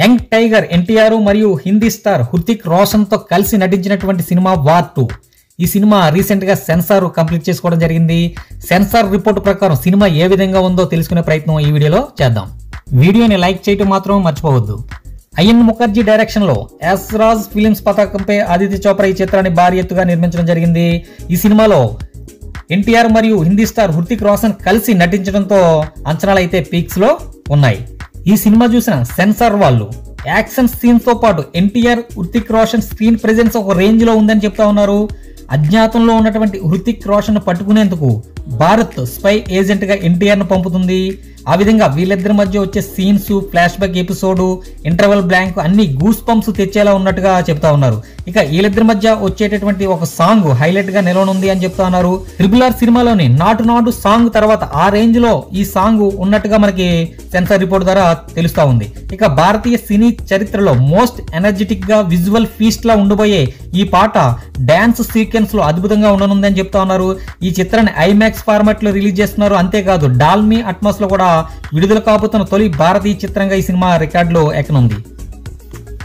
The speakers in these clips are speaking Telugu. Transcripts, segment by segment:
యంగ్ టైగర్ ఎన్టీఆర్ మరియు హిందీ స్టార్ హృతిక్ రోషన్ తో కలిసి నటించినటువంటి సినిమా వార్ 2. ఈ సినిమా రీసెంట్ గా సెన్సార్ కంప్లీట్ చేసుకోవడం జరిగింది. సెన్సార్ రిపోర్ట్ ప్రకారం సినిమా ఏ విధంగా ఉందో తెలుసుకునే ప్రయత్నం ఈ వీడియోలో చేద్దాం. వీడియోని లైక్ చేయడం మాత్రం మర్చిపోవద్దు. అయన్ ముఖర్జీ డైరెక్షన్ లో ఎస్ రాజ్ ఫిలిమ్స్ పతాకంపై ఆదిత్య చోప్రా ఈ చిత్రాన్ని భారీ ఎత్తుగా నిర్మించడం జరిగింది. ఈ సినిమాలో ఎన్టీఆర్ మరియు హిందీ స్టార్ హృతిక్ రోషన్ కలిసి నటించడంతో అంచనాలు అయితే పీక్స్ లో ఉన్నాయి. ఈ సినిమా చూసిన సెన్సార్ వాళ్ళు యాక్షన్ సీన్ తో పాటు ఎన్టీఆర్ హృతిక్ రోషన్ స్క్రీన్ ప్రెజెన్స్ ఒక రేంజ్ లో ఉందని చెప్తా ఉన్నారు. అజ్ఞాతంలో ఉన్నటువంటి హృతిక్ రోషన్ పట్టుకునేందుకు భారత్ స్పై ఏజెంట్ గా ఎన్టీఆర్ ను పంపుతుంది. ఆ విధంగా వీళ్ళిద్దరి మధ్య వచ్చే scenes, flash back episode, interval blank అన్ని గూస్ పంప్స్ తెచ్చేలా ఉన్నట్టుగా చెప్తా ఉన్నారు. ఇక వీళ్ళిద్దరి మధ్య వచ్చేటటువంటి ఒక సాంగ్ హైలైట్ గా నిలవనుంది అని చెప్తా ఉన్నారు. RRR సినిమాలోని నాటు సాంగ్ తర్వాత ఆ రేంజ్ లో ఈ సాంగ్ ఉన్నట్టుగా మనకి సెన్సార్ రిపోర్ట్ ద్వారా తెలుస్తా ఉంది. ఇక భారతీయ సినీ చరిత్రలో మోస్ట్ ఎనర్జెటిక్ గా విజువల్ ఫీస్ట్ లా ఉండబోయే ఈ పాట డాన్స్ సీక్వెన్స్ లో అద్భుతంగా ఉండనుంది అని చెప్తా ఉన్నారు. ఈ చిత్రాన్ని ఐమాక్స్ ఫార్మాట్ లో రిలీజ్ చేస్తున్నారు. అంతేకాదు డాల్మీ అట్మాస్ లో కూడా విడుదల కాబోతున్న తొలి భారతీయ చిత్రంగా ఈ సినిమా రికార్డులో ఎక్కనుంది.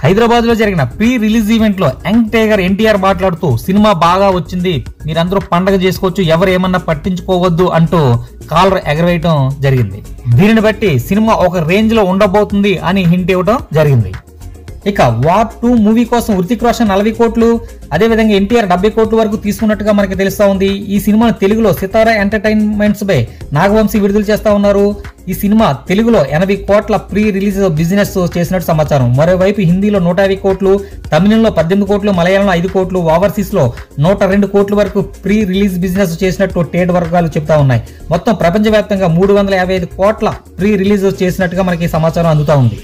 హైదరాబాద్ లో జరిగిన ప్రీ రిలీజ్ ఈవెంట్ లో యంగ్ టైగర్ ఎన్టీఆర్ మాట్లాడుతూ సినిమా బాగా వచ్చింది, మీరందరూ పండగ చేసుకోవచ్చు, ఎవరు ఏమన్నా పట్టించుకోవద్దు అంటూ కాలర్ ఎగరవేయటం జరిగింది. దీనిని బట్టి సినిమా ఒక రేంజ్ లో ఉండబోతుంది అని హింట్ ఇవ్వడం జరిగింది. ఇక వార్ 2 మూవీ కోసం హృతిక్ రోషన్ 40 కోట్లు, అదేవిధంగా ఎన్టీఆర్ 70 కోట్ల వరకు తీసుకున్నట్టుగా మనకి తెలుస్తా ఉంది. ఈ సినిమాను తెలుగులో సితారా ఎంటర్టైన్మెంట్స్ పై నాగవంశీ విడుదల చేస్తా ఉన్నారు. ఈ సినిమా తెలుగులో 80 కోట్ల ప్రీ రిలీజ్ బిజినెస్ చేసినట్టు సమాచారం. మరోవైపు హిందీలో 150 కోట్లు, తమిళంలో 18 కోట్లు, మలయాళంలో 5 కోట్లు, ఓవర్సీస్ లో 102 కోట్ల వరకు ప్రీ రిలీజ్ బిజినెస్ చేసినట్టు ట్రేడ్ వర్గాలు చెప్తా ఉన్నాయి. మొత్తం ప్రపంచవ్యాప్తంగా 355 కోట్ల ప్రీ రిలీజ్ చేసినట్టుగా మనకి సమాచారం అందుతా ఉంది.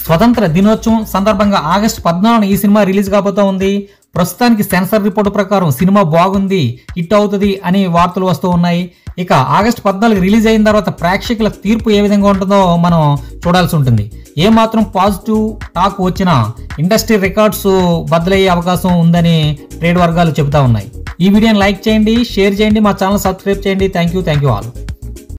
స్వతంత్ర దినోత్సవం సందర్భంగా ఆగస్టు 14 ఈ సినిమా రిలీజ్ కాబోతా ఉంది. ప్రస్తుతానికి సెన్సార్ రిపోర్ట్ ప్రకారం సినిమా బాగుంది, హిట్ అవుతుంది అని వార్తలు వస్తూ ఉన్నాయి. ఇక ఆగస్టు 14 రిలీజ్ అయిన తర్వాత ప్రేక్షకుల తీర్పు ఏ విధంగా ఉంటుందో మనం చూడాల్సి ఉంటుంది. ఏ మాత్రం పాజిటివ్ టాక్ వచ్చినా ఇండస్ట్రీ రికార్డ్స్ బద్దలయ్యే అవకాశం ఉందని ట్రేడ్ వర్గాలు చెబుతా ఉన్నాయి. ఈ వీడియోని లైక్ చేయండి, షేర్ చేయండి, మా ఛానల్ సబ్స్క్రైబ్ చేయండి. Thank you all.